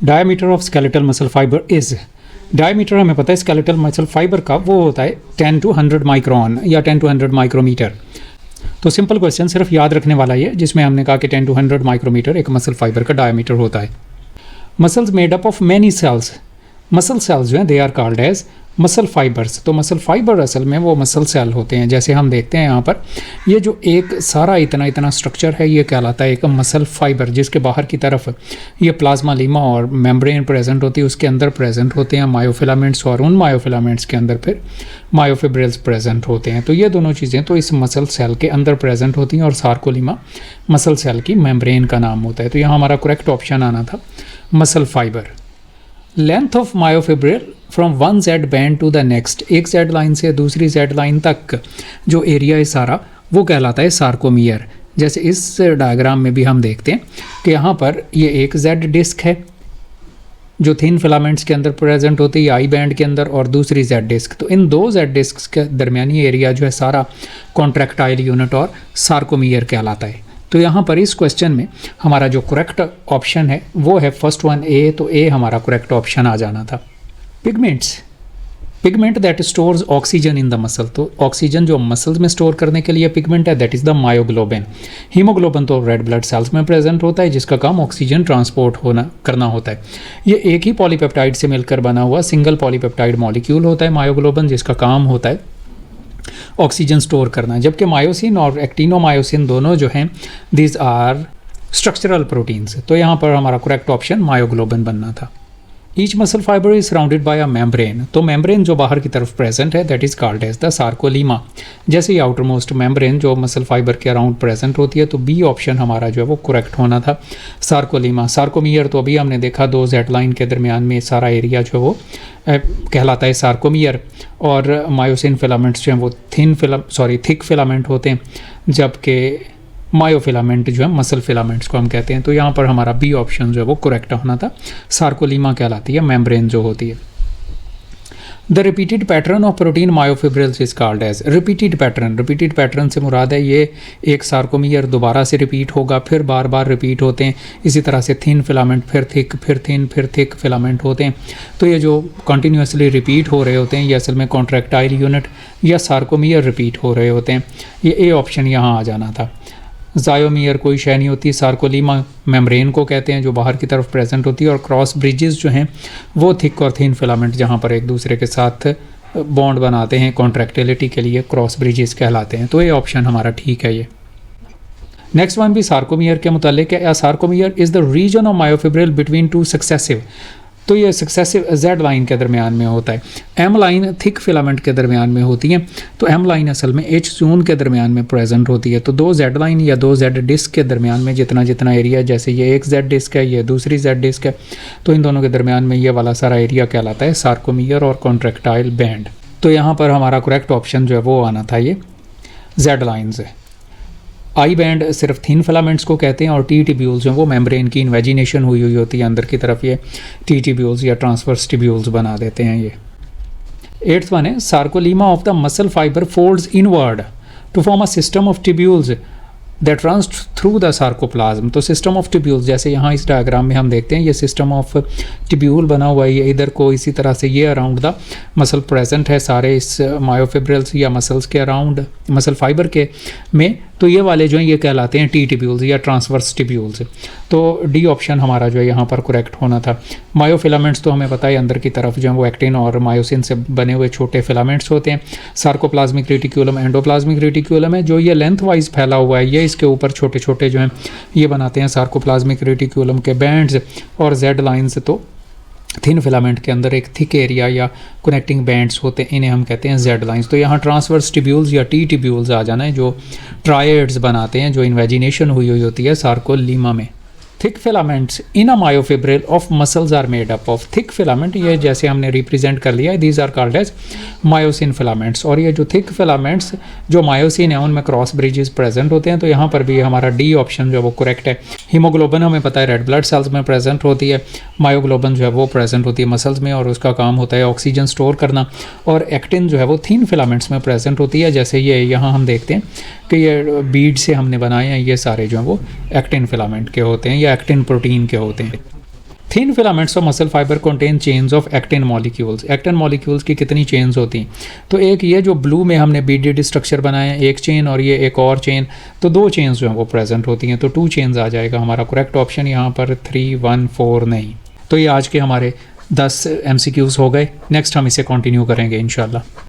Diameter of skeletal muscle fibre is, diameter हमें पता है स्केलेटल मसल फाइबर का वो होता है 10 to 100 माइक्रोन या 10 to 100 माइक्रोमीटर। तो सिंपल क्वेश्चन सिर्फ याद रखने वाला ये, जिसमें हमने कहा कि 10 to 100 माइक्रोमीटर एक मसल फाइबर का डायमीटर होता है। Muscles made up of many cells, muscle cells जो हैं they are called as muscle fibres. तो मसल फाइबर असल में वो मसल सेल होते हैं। जैसे हम देखते हैं यहाँ पर ये जो एक सारा इतना स्ट्रक्चर है ये कहलाता है एक मसल फाइबर, जिसके बाहर की तरफ ये प्लाज्मा लीमा और मेम्ब्रेन प्रेजेंट होती है, उसके अंदर प्रेजेंट होते हैं मायोफिलामेंट्स और उन मायोफिलामेंट्स के अंदर फिर मायोफिब्रिल्स प्रेजेंट होते हैं। तो ये दोनों चीज़ें तो इस मसल सेल के अंदर प्रेजेंट होती हैं और सार्कोलीमा मसल सेल की मेम्ब्रेन का नाम होता है। तो यहाँ हमारा करेक्ट ऑप्शन आना था muscle fibre. Length of myofibril from one Z band to the next, एक जेड लाइन से दूसरी जेड लाइन तक जो एरिया है सारा वो कहलाता है सार्कोमियर। जैसे इस डायग्राम में भी हम देखते हैं कि यहाँ पर ये एक जेड डिस्क है जो थिन फिलामेंट्स के अंदर प्रेजेंट होती है आई बैंड के अंदर, और दूसरी जेड डिस्क। तो इन दो जेड डिस्क के दरमियानी एरिया जो है सारा कॉन्ट्रैक्टाइल यूनिट और सार्कोमियर कहलाता है। तो यहाँ पर इस क्वेश्चन में हमारा जो करेक्ट ऑप्शन है वो है फर्स्ट वन ए, तो ए हमारा करेक्ट ऑप्शन आ जाना था। Pigments, pigment that stores oxygen in the muscle, तो ऑक्सीजन जो मसल्स में स्टोर करने के लिए पिगमेंट है that is the myoglobin. Haemoglobin तो रेड ब्लड सेल्स में प्रेजेंट होता है जिसका काम ऑक्सीजन ट्रांसपोर्ट करना होता है। ये एक ही पॉलीपेप्टाइड से मिलकर बना हुआ सिंगल पॉलीपेप्टाइड मॉलिक्यूल होता है मायोग्लोबिन, जिसका काम होता है ऑक्सीजन स्टोर करना। जबकि मायोसिन और एक्टिनोमायोसिन दोनों जो हैं दीज आर स्ट्रक्चरल प्रोटीन्स। तो यहाँ पर हमारा करेक्ट ऑप्शन मायोग्लोबिन बनना था। Each muscle fibre is surrounded by a membrane, तो मेम्ब्रेन जो बाहर की तरफ प्रेजेंट है that is called as the sarcolemma. जैसे ही आउटर मोस्ट मेम्ब्रेन जो मसल फाइबर के अराउंड प्रेजेंट होती है, तो बी ऑप्शन हमारा जो है वो करेक्ट होना था सार्कोलीमा। सार्कोमियर तो अभी हमने देखा दो जेड लाइन के दरमियान में सारा एरिया जो है वो कहलाता है सार्कोमियर, और मायोसिन फिलामेंट्स जो हैं वो थिक फिलामेंट होते हैं, जबकि मायोफिलामेंट जो है मसल फिलामेंट्स को हम कहते हैं। तो यहाँ पर हमारा बी ऑप्शन जो है वो करेक्ट होना था, सार्कोलीमा कहलाती है मेम्ब्रेन जो होती है। The repeated pattern of protein myofibrils is called as, repeated pattern से मुराद है ये एक सार्कोमियर दोबारा से रिपीट होगा, फिर बार बार रिपीट होते हैं। इसी तरह से थिन फिलामेंट फिर थिक फिर थिन फिर थिक फिलामेंट होते हैं। तो ये जो कंटिन्यूसली रिपीट हो रहे होते हैं ये असल में कॉन्ट्रैक्टाइल यूनिट या सार्कोमियर रिपीट हो रहे होते हैं। ये ए ऑप्शन यहाँ आ जाना था। जायोमियर कोई शय नहीं होती, सार्कोलीमा मेम्ब्रेन को कहते हैं जो बाहर की तरफ प्रेजेंट होती है, और क्रॉस ब्रिजेस जो हैं वो थिक और थिन फिलामेंट जहाँ पर एक दूसरे के साथ बॉन्ड बनाते हैं कॉन्ट्रैक्टिलिटी के लिए क्रॉस ब्रिजेस कहलाते हैं। तो ये ऑप्शन हमारा ठीक है। ये नेक्स्ट वन भी सार्कोमियर के मुतालिक है। Sarcomere is the region of myofibril between two successive, तो ये सक्सेसिव जेड लाइन के दरमियान में होता है। एम लाइन थिक फिलामेंट के दरमियान में होती है, तो एम लाइन असल में एच जोन के दरमियान में प्रेजेंट होती है। तो दो जेड लाइन या दो जेड डिस्क के दरमियान में जितना एरिया, जैसे ये एक जेड डिस्क है ये दूसरी जेड डिस्क है, तो इन दोनों के दरमियान में ये वाला सारा एरिया कहलाता है सार्कोमियर और कॉन्ट्रैक्टाइल बैंड। तो यहाँ पर हमारा करेक्ट ऑप्शन जो है वो आना था ये जेड लाइन्स है। आई बैंड सिर्फ थिन फिलामेंट्स को कहते हैं, और टी टिब्यूल्स जो वो मेम्ब्रेन की इन्वेजिनेशन हुई होती है अंदर की तरफ, ये टी टिब्यूल्स या ट्रांसवर्स टिब्यूल्स बना देते हैं ये। एट्थ वन है sarcolemma of the muscle fibre folds inward to form a system of tubules that runs through the sarcoplasm. तो सिस्टम ऑफ टिब्यूल्स जैसे यहाँ इस डायग्राम में हम देखते हैं ये सिस्टम ऑफ टिब्यूल बना हुआ है, ये इधर को इसी तरह से ये अराउंड द मसल प्रेजेंट है सारे इस मायोफिब्रिल्स या मसल्स के अराउंड मसल फाइबर के में। तो ये वाले जो हैं ये कहलाते हैं टी टिब्यूल्स या ट्रांसवर्स टिब्यूल्स। तो डी ऑप्शन हमारा जो है यहाँ पर करेक्ट होना था। मायोफिलामेंट्स तो हमें पता है अंदर की तरफ जो है वो एक्टिन और मायोसिन से बने हुए छोटे फिलामेंट्स होते हैं। सार्कोप्लाज्मिक रेटिक्यूलम एंडोप्लाज्मिक रेटिक्यूलम है जो ये लेंथ वाइज फैला हुआ है, ये इसके ऊपर छोटे छोटे जो हैं ये बनाते हैं सार्कोप्लाज्मिक रेटिक्यूलम के बैंड्स, और जेड लाइन्स तो थिन फिलामेंट के अंदर एक थिक एरिया या कनेक्टिंग बैंड्स होते हैं, इन्हें हम कहते हैं जेड लाइंस। तो यहाँ ट्रांसवर्स टिब्यूल्स या टी टिब्यूल्स आ जाना है जो ट्रायड्स बनाते हैं, जो इन्वेजिनेशन हुई होती है सार्कोलीमा में। Thick filaments in a myofibril of muscles are made up of, thick filament ये जैसे हमने रिप्रेजेंट कर लिया है these are called as myosin filaments. और ये जो थिक फिलामेंट्स जो मायोसिन है उनमें क्रॉस ब्रिजेस प्रेजेंट होते हैं। तो यहाँ पर भी हमारा डी ऑप्शन जो है वो करेक्ट है। हीमोग्लोबिन हमें पता है रेड ब्लड सेल्स में प्रेजेंट होती है, मायोग्लोबिन जो है वो प्रेजेंट होती है मसल्स में और उसका काम होता है ऑक्सीजन स्टोर करना, और एक्टिन जो है वो थिन फिलामेंट्स में प्रेजेंट होती है। जैसे ये यहाँ हम देखते हैं कि ये बीड से हमने बनाए हैं, ये सारे जो हैं वो एक्टिन फिलामेंट के होते हैं या एक्टिन प्रोटीन के होते हैं। Thin filaments of muscle fibre contain chains of actin molecules. Actin molecules की कितनी चेन्स होती हैं? तो एक ये जो ब्लू में हमने BDD स्ट्रक्चर बनाया है, एक चेन और ये एक और चेन, तो 2 चेन्स जो हैं वो प्रेजेंट होती हैं, तो 2 चेन्स आ जाएगा हमारा करेक्ट ऑप्शन यहाँ पर 3, 1, 4 नहीं। तो ये आज के हमारे 10 MCQs हो गए। नेक्स्ट हम इसे कंटिन्यू करेंगे इंशाल्लाह।